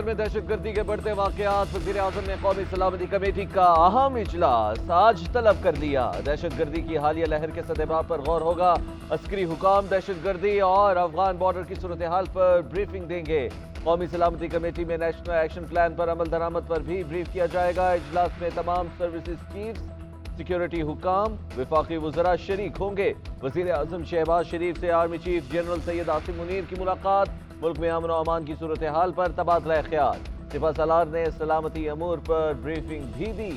भर में दहशत गर्दी के बढ़ते वाकयात। वज़ीर आज़म ने कौमी सलामती कमेटी का अहम इजलास आज तलब कर लिया। दहशत गर्दी की हालिया लहर के सद्भाव पर गौर होगा। अस्करी हुकाम दहशत गर्दी और अफगान बॉर्डर की सूरत हाल पर ब्रीफिंग देंगे। कौमी सलामती कमेटी में नेशनल एक्शन प्लान पर अमल दरामद पर भी ब्रीफ किया जाएगा। इजलास में तमाम सर्विसेज चीफ्स, सिक्योरिटी हुकाम, विफाकी वज़रा शरीक होंगे। वज़ीर आज़म शहबाज शरीफ से army chief general Syed Asim Munir की मुलाकात। मुल्क में अमन और अमान की सूरत हाल पर तबादला ख्याल। सिपा सलार ने सलामती अमूर पर ब्रीफिंग भी दी।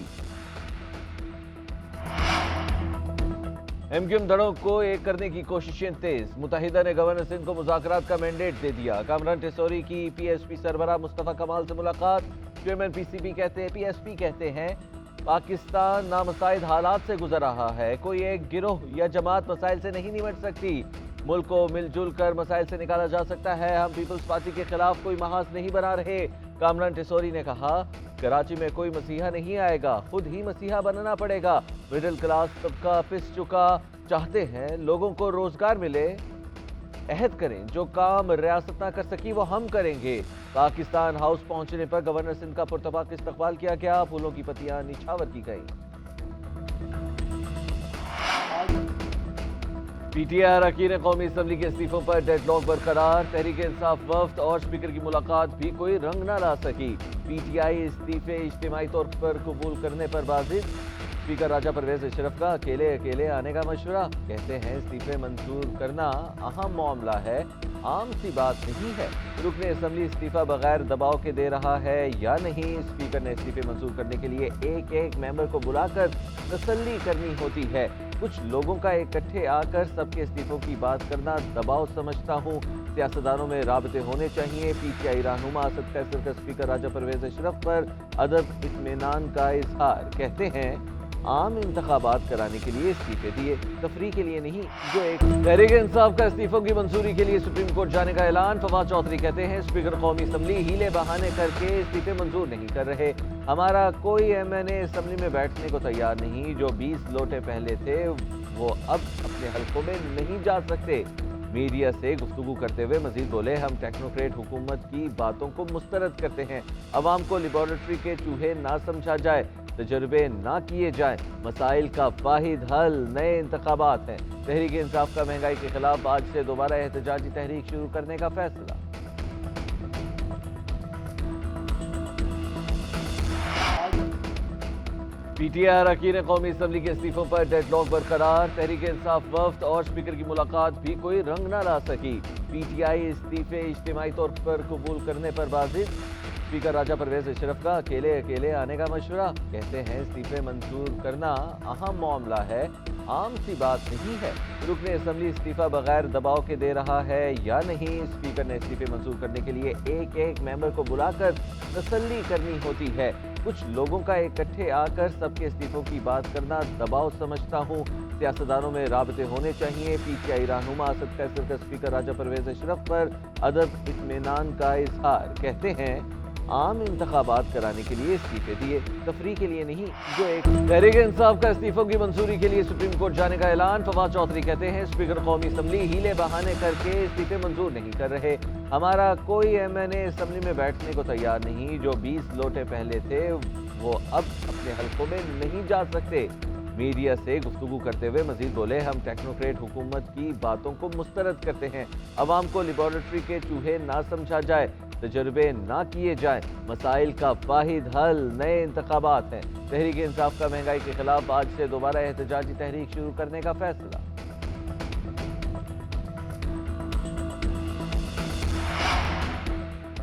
एमक्यूएम धड़ों को एक करने की कोशिशें तेज। मुत्तहिदा ने गवर्नर सिंध को मुज़ाकरात का मैंडेट दे दिया। कामरान टेसोरी की पीएसपी सरबराह मुस्तफा कमाल से मुलाकात। चेयरमैन पीएसपी कहते हैं पाकिस्तान नामसाइद हालात से गुजर रहा है। कोई एक गिरोह या जमात मसाइल से नहीं निमट सकती। मुल्क को मिलजुल कर मसाइल से निकाला जा सकता है। हम पीपल्स पार्टी के खिलाफ कोई महाज नहीं बना रहे। कामरान टेसोरी ने कहा कराची में कोई मसीहा नहीं आएगा, खुद ही मसीहा बनना पड़ेगा। मिडिल क्लास तबका पिस चुका, चाहते हैं लोगों को रोजगार मिले। अहद करें जो काम रियासत ना कर सकी वो हम करेंगे। पाकिस्तान हाउस पहुंचने पर गवर्नर सिंध का पुरतबाक इस्तकबाल किया गया। फूलों की पत्तियां निछावर की गई। पीटीआई अरकान कौमी असम्बली के इस्तीफों पर डेडलॉक बरकरार। तहरीक इंसाफ वफ्द और स्पीकर की मुलाकात भी कोई रंग न ला सकी। पीटीआई इस्तीफे इज्तिमाई तौर पर कबूल करने पर बाजिद। स्पीकर राजा परवेज अशरफ का अकेले आने का मशवरा। कहते हैं इस्तीफे मंजूर करना अहम मामला है, आम सी बात नहीं है। रुकने असम्बली इस्तीफा बगैर दबाव के दे रहा है या नहीं। स्पीकर ने इस्तीफे मंजूर करने के लिए एक एक मेंबर को बुलाकर तसल्ली करनी होती है। कुछ लोगों का इकट्ठे आकर सबके इस्तीफों की बात करना दबाव समझता हूँ। सियासतदानों में राबते होने चाहिए। पीटीआई रहनुमा असद कैसर का स्पीकर राजा परवेज अशरफ पर अदब इत्मीनान का इजहार। कहते हैं आम इंतखाबात कराने के लिए इस्तीफे दिए, तफरी के लिए नहीं। जो एक तहरीक इंसाफ का इस्तीफों की मंजूरी के लिए सुप्रीम कोर्ट जाने का ऐलान। फवाद चौधरी कहते हैं स्पीकर कौमी असम्बली हीले बहाने करके इस्तीफे मंजूर नहीं कर रहे। हमारा कोई एमएनए असम्बली में बैठने को तैयार नहीं। जो 20 लोटे पहले थे वो अब अपने हलकों में नहीं जा सकते। मीडिया से गुफ्तगू करते हुए मजीद बोले हम टेक्नोक्रेट हुकूमत की बातों को मुस्तरद करते हैं। अवाम को लेबोरेटरी के चूहे ना समझा जाए, तजर्बे ना किए जाएं। मसाइल का वाहिद हल नए इंतखाबात हैं। तहरीक इंसाफ का महंगाई के खिलाफ आज से दोबारा एहतजाजी तहरीक शुरू करने का फैसला। पीटीआई अरकान कौमी असम्बली के इस्तीफों पर डेडलॉक बरकरार। तहरीक इंसाफ वफ्द और स्पीकर की मुलाकात भी कोई रंग न ला सकी। पीटीआई इस्तीफे इज्तिमाई तौर पर कबूल करने पर बाजिद। स्पीकर राजा परवेज अशरफ का अकेले आने का मशवरा। कहते हैं इस्तीफे मंजूर करना अहम मामला है, आम सी बात नहीं है। रुकने असम्बली इस्तीफा बगैर दबाव के दे रहा है या नहीं। स्पीकर ने इस्तीफे मंजूर करने के लिए एक एक मेंबर को बुलाकर तसल्ली करनी होती है। कुछ लोगों का इकट्ठे आकर सबके इस्तीफों की बात करना दबाव समझता हूँ। सियासतदानों में राबते होने चाहिए। पीटीआई रहनुमा असद कैसर का स्पीकर राजा परवेज अशरफ पर अदब इत्मीनान का इजहार। कहते हैं आम इंतखाबात कराने के लिए इस्तीफे दिए, तफरी के लिए नहीं। जो एक तहरीक इंसाफ का इस्तीफों की मंजूरी के लिए सुप्रीम कोर्ट जाने का ऐलान। फवाद चौधरी कहते हैं स्पीकर कौमी असम्बली हीले बहाने करके इस्तीफे मंजूर नहीं कर रहे। हमारा कोई एमएनए असम्बली में बैठने को तैयार नहीं। जो 20 लोटे पहले थे वो अब अपने हलकों में नहीं जा सकते। मीडिया से गुफ्तगू करते हुए मजीद बोले हम टेक्नोक्रेट हुकूमत की बातों को मुस्तरद करते हैं। अवाम को लेबोरेटरी के चूहे ना समझा जाए, तजर्बे ना किए जाएं। मसाइल का वाहिद हल नए इंतखाबात हैं। तहरीक इंसाफ का महंगाई के खिलाफ आज से दोबारा एहतजाजी तहरीक शुरू करने का फैसला।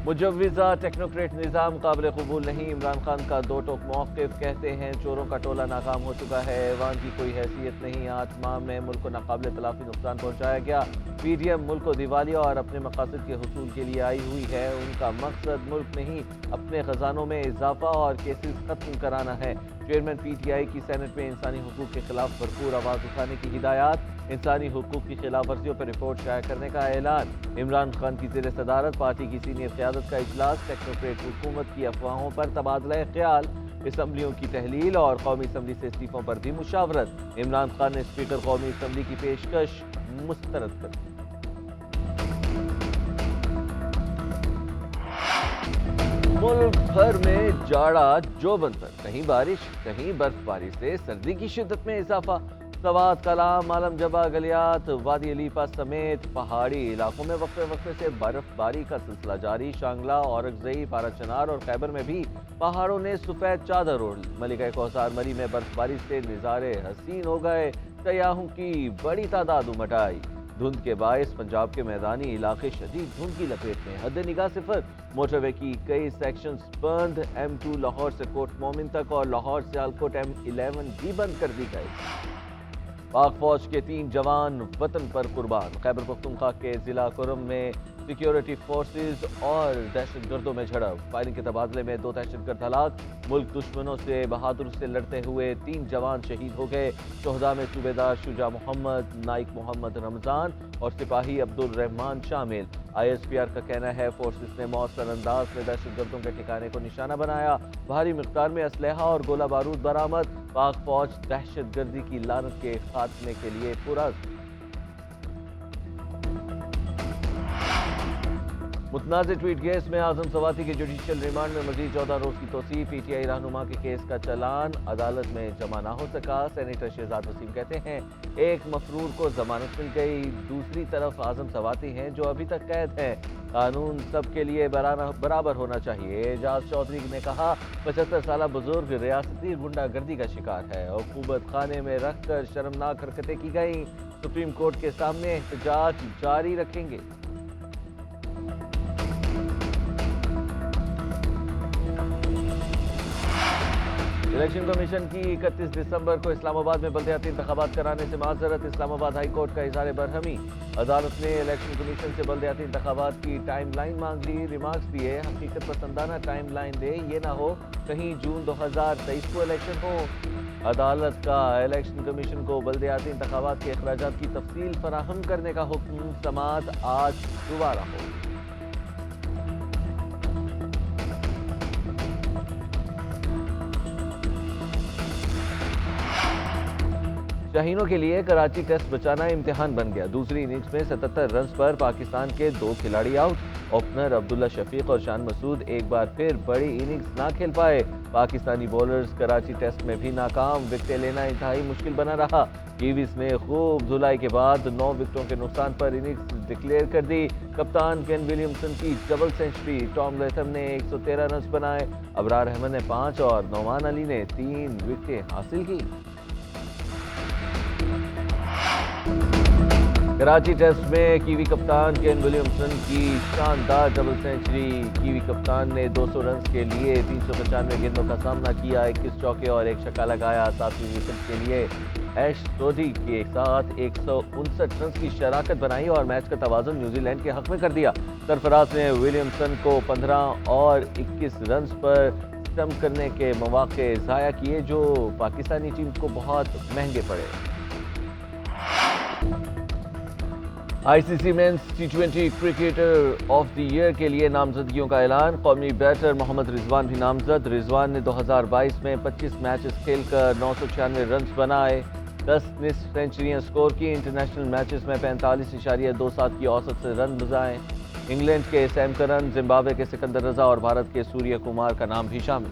मुजव्विज़ा टेक्नोक्रेट निज़ाम काबिल कबूल नहीं। इमरान खान का दो टोक मौक़िफ़। कहते हैं चोरों का टोला नाकाम हो चुका है, ऐवान की कोई हैसियत नहीं। 8 माह में मुल्क को नाकाबिल तलाफ़ी नुकसान पहुँचाया गया। पीडीएम मुल्क को दिवालिया और अपने मकासद के हुसूल के लिए आई हुई है। उनका मकसद मुल्क नहीं अपने ख़जानों में इजाफा और केसेस ख़त्म कराना है। चेयरमैन पीटीआई की सेनेट में इंसानी हुकूक के खिलाफ भरपूर आवाज़ उठाने की हिदायत। इंसानी हुकूक की खिलाफ वर्जियों पर रिपोर्ट शाया करने का ऐलान। इमरान खान की ज़ेर सदारत पार्टी की सीनियर क़यादत का इजलास। टेक्नोक्रेट हुकूमत की अफवाहों पर तबादला ख्याल। असम्बलियों की तहलील और कौमी असम्बली से इस्तीफों पर भी मुशावरत। इमरान खान ने स्पीकर कौमी असम्बली की पेशकश मुस्तरद कर दी। मुल्क भर में जाड़ा जोबन पर, कहीं बारिश कहीं बर्फबारी से सर्दी की शिद्दत में इजाफा। सवात, कलाम, आलम जबा, गलियात, वादी अलीपा समेत पहाड़ी इलाकों में वक्फे वक्फे से बर्फबारी का सिलसिला जारी। शांगला, औरंगजेब, पाराचनार और खैबर में भी पहाड़ों ने सफेद चादर ओढ़ ली। मलिका कोहसार मरी में बर्फबारी से नज़ारे हसीन हो गए। सयाहों की बड़ी तादाद उमट आई। धुंध के बायस पंजाब के मैदानी इलाके शदीद धुंध की लपेट में। हद निगाह सिफर। मोटरवे की कई सेक्शंस बंद। M2 लाहौर से कोट मोमिन तक और लाहौर से सियालकोट M11 भी बंद कर दी गई। पाक फौज के 3 जवान वतन पर कुर्बान। खैबर पख्तूनख्वा के जिला कुरम में सिक्योरिटी फोर्सेस और दहशतगर्दों में झड़प। फायरिंग के तबादले में 2 दहशतगर्द हलाक। मुल्क दुश्मनों से बहादुर से लड़ते हुए 3 जवान शहीद हो गए। शोहदा में सूबेदार शुजा मोहम्मद, नाइक मोहम्मद रमजान और सिपाही अब्दुल रहमान शामिल। ISPR का कहना है फोर्सेस ने मौसर अंदाज में दहशतगर्दों के ठिकाने को निशाना बनाया। भारी मिकदार में असलहा और गोला बारूद बरामद। पाक फौज दहशतगर्दी की लानत के खात्मे के लिए पुरअज़्म। मुतनाज़ ट्वीट केस में आजम सवाती के जुडिशियल रिमांड में मजीद 14 रोज की तोसी। PTI रहनुमा के केस का चालान अदालत में जमा ना हो सका। सेनेटर शहजाद वसीम कहते हैं एक मफरूर को जमानत मिल गई, दूसरी तरफ आजम सवाती हैं जो अभी तक कैद हैं। कानून सबके लिए बराबर होना चाहिए। एजाज चौधरी ने कहा 75 साल बुजुर्ग रियासती गुंडागर्दी का शिकार है। हुकूमत खाने में रख कर शर्मनाक हरकतें की गई। सुप्रीम कोर्ट के सामने एहतजाज जारी रखेंगे। इलेक्शन कमीशन की 31 दिसंबर को इस्लामाबाद में बल्दियाती इंतखाबात कराने से माजरत। इस्लामाबाद हाई कोर्ट का इज़हार बरहमी। अदालत ने इलेक्शन कमीशन से बल्दियाती इंतखाबात की टाइम लाइन मांग ली। रिमार्क्स दिए हकीकत पसंदाना टाइम लाइन दे, ये ना हो कहीं जून 2023 को इलेक्शन हो। अदालत का इलेक्शन कमीशन को बल्दियाती इंतखाबात के अखराजात की तफसील फराहम करने का हुक्म। समाअत आज दोबारा हो। शाहीनों के लिए कराची टेस्ट बचाना इम्तिहान बन गया। दूसरी इनिंग्स में 77 रन पर पाकिस्तान के 2 खिलाड़ी आउट। ओपनर अब्दुल्ला शफीक और शान मसूद एक बार फिर बड़ी इनिंग्स ना खेल पाए। पाकिस्तानी बॉलर्स कराची टेस्ट में भी नाकाम। विकेटें लेना इंतहाई मुश्किल बना रहा। कीवीज ने खूब धुलाई के बाद 9 विकेटों के नुकसान पर इनिंग्स डिक्लेयर कर दी। कप्तान केन विलियमसन की डबल सेंचुरी। टॉम लेथम ने 113 रन बनाए। अबरार अहमद ने 5 और नौमान अली ने 3 विकेटें हासिल की। कराची टेस्ट में कीवी कप्तान केन विलियमसन की शानदार डबल सेंचुरी। कीवी कप्तान ने 200 रन के लिए 395 गेंदों का सामना किया। 21 चौके और 1 छक्का लगाया। 7वीं विकेट के लिए एश सोडी के साथ 159 रन की शराकत बनाई और मैच का तवाज़ुन न्यूजीलैंड के हक में कर दिया। सरफराज ने विलियमसन को 15 और 21 रन पर स्टंप करने के मौके ज़ाया किए जो पाकिस्तानी टीम को बहुत महंगे पड़े। ICC men's T20 cricketer of the year के लिए नामजदगियों का ऐलान। कौमी बैटर मोहम्मद रिजवान भी नामजद। रिजवान ने 2022 में 25 मैचेस खेलकर 996 रन बनाए, 10 निस्फ सेंचुरियां स्कोर की। इंटरनेशनल मैचेस में 45.27 की औसत से रन बजाए। इंग्लैंड के सैम करन, जिम्बाब्वे के सिकंदर रजा और भारत के सूर्य कुमार का नाम भी शामिल।